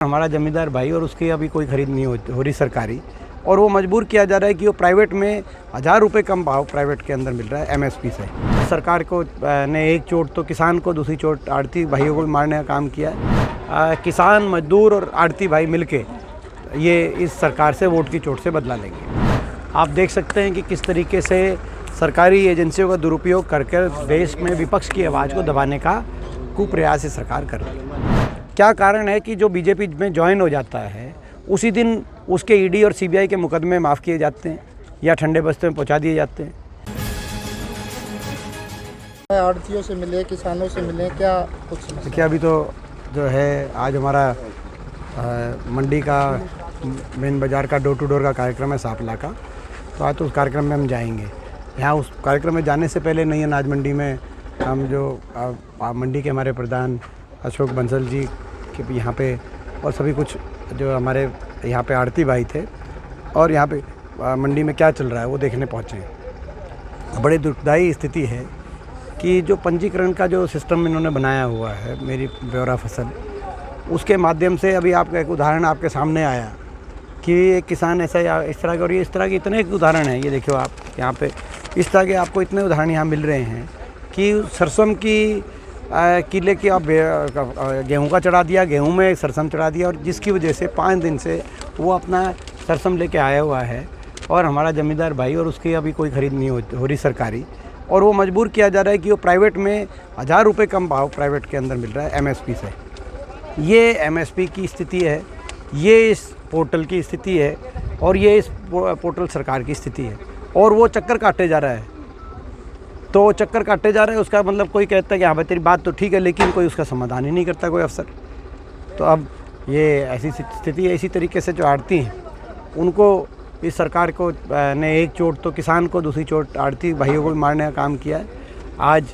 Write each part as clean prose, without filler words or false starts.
हमारा जमींदार भाई और उसकी अभी कोई खरीद नहीं हो रही सरकारी, और वो मजबूर किया जा रहा है कि वो प्राइवेट में 1000 रुपये कम भाव प्राइवेट के अंदर मिल रहा है एमएसपी से। सरकार को ने एक चोट तो किसान को, दूसरी चोट आड़ती भाइयों को भी मारने का काम किया है। किसान, मजदूर और आड़ती भाई मिलके ये इस सरकार से वोट की चोट से बदला लेंगे। आप देख सकते हैं कि किस तरीके से सरकारी एजेंसियों का दुरुपयोग करके देश में विपक्ष की आवाज़ को दबाने का कुप्रयास ये सरकार कर रही है। क्या कारण है कि जो बीजेपी में ज्वाइन हो जाता है उसी दिन उसके ईडी और सीबीआई के मुकदमे माफ़ किए जाते हैं या ठंडे बस्ते में पहुंचा दिए जाते हैं। आड़तियों से मिले, किसानों से मिले, क्या कुछ देखिए, अभी तो जो है आज हमारा मंडी का मेन बाज़ार का डोर टू डोर का कार्यक्रम है सांपला का, तो आज तो उस कार्यक्रम में हम जाएंगे। यहाँ उस कार्यक्रम में जाने से पहले नई अनाज मंडी में हम जो मंडी के हमारे प्रधान अशोक बंसल जी के यहाँ पे और सभी कुछ जो हमारे यहाँ पे आड़ती भाई थे और यहाँ पे मंडी में क्या चल रहा है वो देखने पहुँचे हैं। बड़ी दुखदाई स्थिति है कि जो पंजीकरण का जो सिस्टम इन्होंने बनाया हुआ है मेरी ब्यौरा फसल, उसके माध्यम से अभी आपका एक उदाहरण आपके सामने आया कि एक किसान ऐसा या इस तरह के, और ये इस तरह के इतने उदाहरण हैं। ये देखियो आप यहाँ पे इस तरह के आपको इतने उदाहरण यहाँ मिल रहे हैं कि सरसों की किले की आप गेहूं का चढ़ा दिया, गेहूं में सरसम चढ़ा दिया, और जिसकी वजह से 5 दिन से वो अपना सरसम लेके आया हुआ है और हमारा जमींदार भाई और उसकी अभी कोई खरीद नहीं हो रही सरकारी, और वो मजबूर किया जा रहा है कि वो प्राइवेट में 1000 रुपये कम भाव प्राइवेट के अंदर मिल रहा है एमएसपी से। ये एमएसपी की स्थिति है, ये इस पोर्टल की स्थिति है और ये इस पोर्टल सरकार की स्थिति है, और वो चक्कर काटे जा रहा है। तो चक्कर काटे जा रहे हैं, उसका मतलब कोई कहता है कि हाँ भाई तेरी बात तो ठीक है, लेकिन कोई उसका समाधान ही नहीं करता कोई अफसर। तो अब ये ऐसी स्थिति है। इसी तरीके से जो आड़ती हैं उनको इस सरकार को ने एक चोट तो किसान को, दूसरी चोट आड़ती भाइयों को भी मारने का काम किया है। आज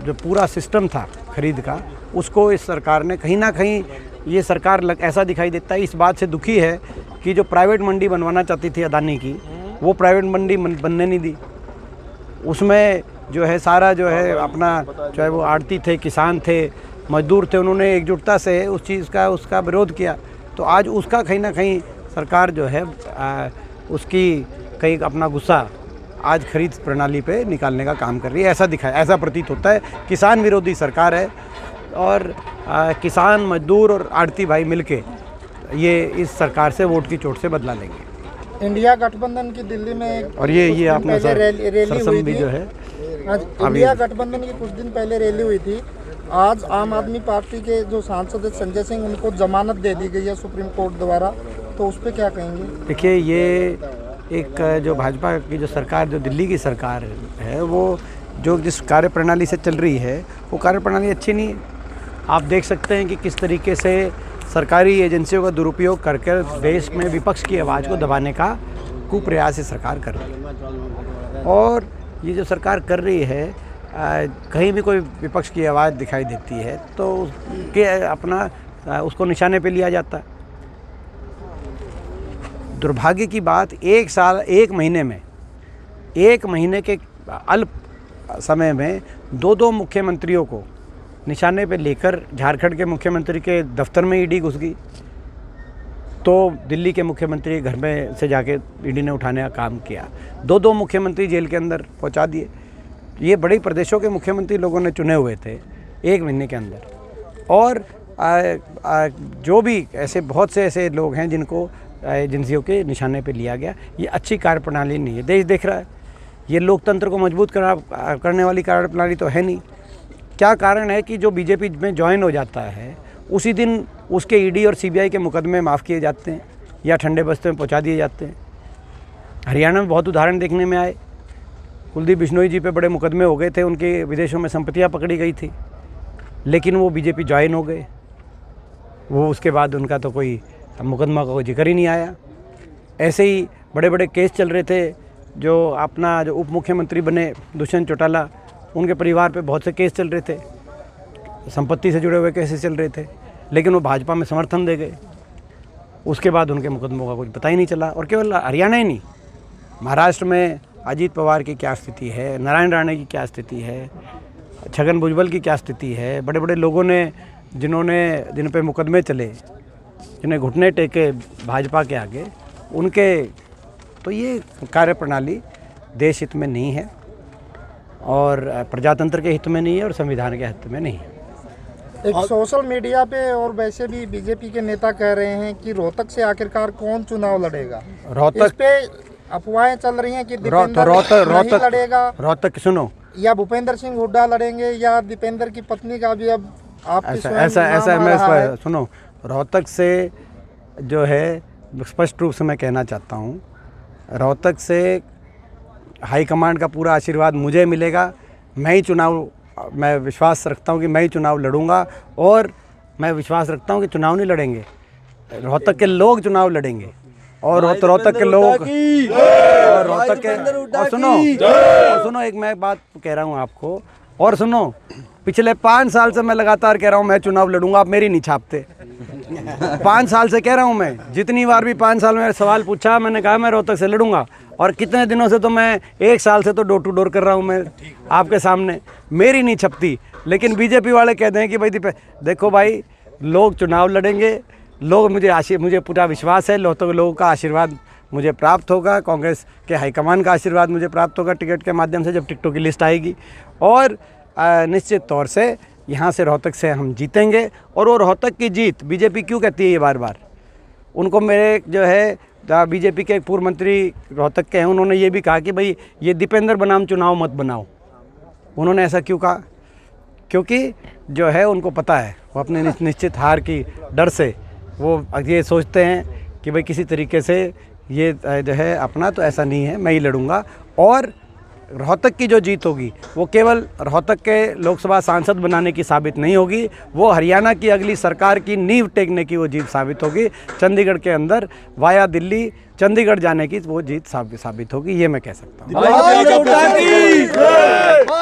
जो पूरा सिस्टम था खरीद का, उसको इस सरकार ने कहीं ना कहीं, ये सरकार ऐसा दिखाई देता है इस बात से दुखी है कि जो प्राइवेट मंडी बनवाना चाहती थी अदानी की, वो प्राइवेट मंडी बनने नहीं दी। उसमें जो है सारा जो है अपना, चाहे वो आड़ती थे, किसान थे, मजदूर थे, उन्होंने एकजुटता से उस चीज़ का उसका विरोध किया। तो आज उसका कहीं ना कहीं सरकार जो है उसकी कहीं अपना गुस्सा आज खरीद प्रणाली पे निकालने का काम कर रही है। ऐसा प्रतीत होता है। किसान विरोधी सरकार है और किसान, मजदूर और आड़ती भाई मिलके ये इस सरकार से वोट की चोट से बदला लेंगे। इंडिया गठबंधन की दिल्ली में और ये आपने रैली हुई थी जो है, इंडिया गठबंधन की कुछ दिन पहले रैली हुई थी। आज आम आदमी पार्टी के जो सांसद संजय सिंह, उनको जमानत दे दी गई है सुप्रीम कोर्ट द्वारा, तो उस पर क्या कहेंगे? देखिए, ये एक जो भाजपा की जो सरकार, जो दिल्ली की सरकार है, वो जो जिस कार्यप्रणाली से चल रही है वो कार्यप्रणाली अच्छी नहीं है। आप देख सकते हैं कि किस तरीके से सरकारी एजेंसियों का दुरुपयोग करके देश में विपक्ष की आवाज़ को दबाने का कुप्रयास ये सरकार कर रही है। और ये जो सरकार कर रही है, कहीं भी कोई विपक्ष की आवाज़ दिखाई देती है तो उसको निशाने पे लिया जाता है। दुर्भाग्य की बात, 1 महीने के अल्प समय में 2 मुख्यमंत्रियों को निशाने पे लेकर झारखंड के मुख्यमंत्री के दफ्तर में ईडी घुस गई, तो दिल्ली के मुख्यमंत्री के घर में से जाके ईडी ने उठाने का काम किया। 2 मुख्यमंत्री जेल के अंदर पहुंचा दिए। ये बड़े प्रदेशों के मुख्यमंत्री लोगों ने चुने हुए थे 1 महीने के अंदर। और जो भी ऐसे बहुत से ऐसे लोग हैं जिनको एजेंसियों के निशाने पे लिया गया। ये अच्छी कार्यप्रणाली नहीं है। देश देख रहा है, ये लोकतंत्र को मजबूत करने वाली कार्यप्रणाली तो है नहीं। क्या कारण है कि जो बीजेपी में ज्वाइन हो जाता है उसी दिन उसके ईडी और सीबीआई के मुकदमे माफ़ किए जाते हैं या ठंडे बस्ते में पहुंचा दिए जाते हैं। हरियाणा में बहुत उदाहरण देखने में आए। कुलदीप बिश्नोई जी पे बड़े मुकदमे हो गए थे, उनके विदेशों में संपत्तियां पकड़ी गई थी, लेकिन वो बीजेपी ज्वाइन हो गए। वो उसके बाद उनका तो कोई मुकदमा का कोई जिक्र ही नहीं आया। ऐसे ही बड़े बड़े केस चल रहे थे। जो उप मुख्यमंत्री बने दुष्यंत चौटाला, उनके परिवार पे बहुत से केस चल रहे थे, संपत्ति से जुड़े हुए केसेस चल रहे थे, लेकिन वो भाजपा में समर्थन दे गए। उसके बाद उनके मुकदमों का कुछ पता ही नहीं चला। और केवल हरियाणा ही नहीं, महाराष्ट्र में अजीत पवार की क्या स्थिति है, नारायण राणे की क्या स्थिति है, छगन भुजबल की क्या स्थिति है। बड़े बड़े लोगों ने जिन पे मुकदमे चले जिन्हें घुटने टेके भाजपा के आगे, उनके तो ये कार्यप्रणाली देश हित में नहीं है और प्रजातंत्र के हित में नहीं है और संविधान के हित में नहीं है। एक सोशल मीडिया पे और वैसे भी बीजेपी के नेता कह रहे हैं कि रोहतक से आखिरकार कौन चुनाव लड़ेगा। इस पे अफवाहें चल रही हैं कि दीपेंद्र नहीं लड़ेगा। रोहतक सुनो, या भूपेंद्र सिंह हुड्डा लड़ेंगे या दीपेंद्र की पत्नी का भी अब ऐसा मैं इस पर सुनो, रोहतक से जो है स्पष्ट रूप से मैं कहना चाहता हूँ, रोहतक से हाईकमांड का पूरा आशीर्वाद मुझे मिलेगा। मैं विश्वास रखता हूँ कि मैं ही चुनाव लड़ूंगा और मैं विश्वास रखता हूँ कि चुनाव नहीं लड़ेंगे, रोहतक के लोग चुनाव लड़ेंगे और रोहतक के लोग और रोहतक के और सुनो एक मैं बात कह रहा हूँ आपको, और सुनो, पिछले 5 साल से मैं लगातार कह रहा हूँ मैं चुनाव लड़ूंगा, आप मेरी नहीं छापते। 5 साल से कह रहा हूँ मैं, जितनी बार भी 5 साल में सवाल पूछा मैंने कहा मैं रोहतक से लड़ूंगा, और कितने दिनों से तो मैं 1 साल से तो डोर टू डोर कर रहा हूँ मैं आपके सामने, मेरी नहीं छपती। लेकिन बीजेपी वाले कहते हैं कि भाई देखो भाई लोग चुनाव लड़ेंगे, लोग मुझे पूरा विश्वास है, लोगों का आशीर्वाद मुझे प्राप्त होगा, कांग्रेस के हाईकमान का आशीर्वाद मुझे प्राप्त होगा टिकट के माध्यम से जब टिकटों की लिस्ट आएगी, और निश्चित तौर से यहाँ से रोहतक से हम जीतेंगे। और वो रोहतक की जीत बीजेपी क्यों कहती है ये बार बार, उनको मेरे जो है बीजेपी के एक पूर्व मंत्री रोहतक के हैं, उन्होंने ये भी कहा कि भाई ये दीपेंद्र बनाम चुनाव मत बनाओ। उन्होंने ऐसा क्यों कहा? क्योंकि जो है उनको पता है, वो अपने निश्चित हार की डर से वो ये सोचते हैं कि भाई किसी तरीके से ये जो है अपना, तो ऐसा नहीं है, मैं ही लड़ूंगा। और रोहतक की जो जीत होगी वो केवल रोहतक के लोकसभा सांसद बनाने की साबित नहीं होगी, वो हरियाणा की अगली सरकार की नींव टेकने की वो जीत साबित होगी। चंडीगढ़ के अंदर वाया दिल्ली चंडीगढ़ जाने की वो जीत साबित होगी, ये मैं कह सकता हूँ।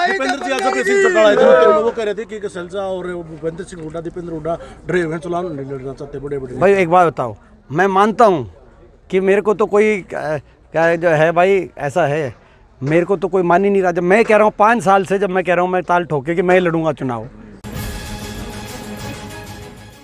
दीपेंद्र जी आज प्रेसिंग चौटाला आए थे, वो कह रहे थे कि सलजा और भूपेंद्र सिंह हुड्डा, दीपेंद्र हुड्डा डरे हुए चुनाव नहीं लड़ना चाहते बड़े। भाई एक बात बताओ, मैं मानता हूँ कि मेरे को तो कोई क्या जो है भाई ऐसा है, मेरे को तो कोई मान ही नहीं रहा। जब मैं कह रहा हूँ 5 साल से, जब मैं कह रहा हूँ मैं ताल ठोके कि मैं लड़ूंगा चुनाव,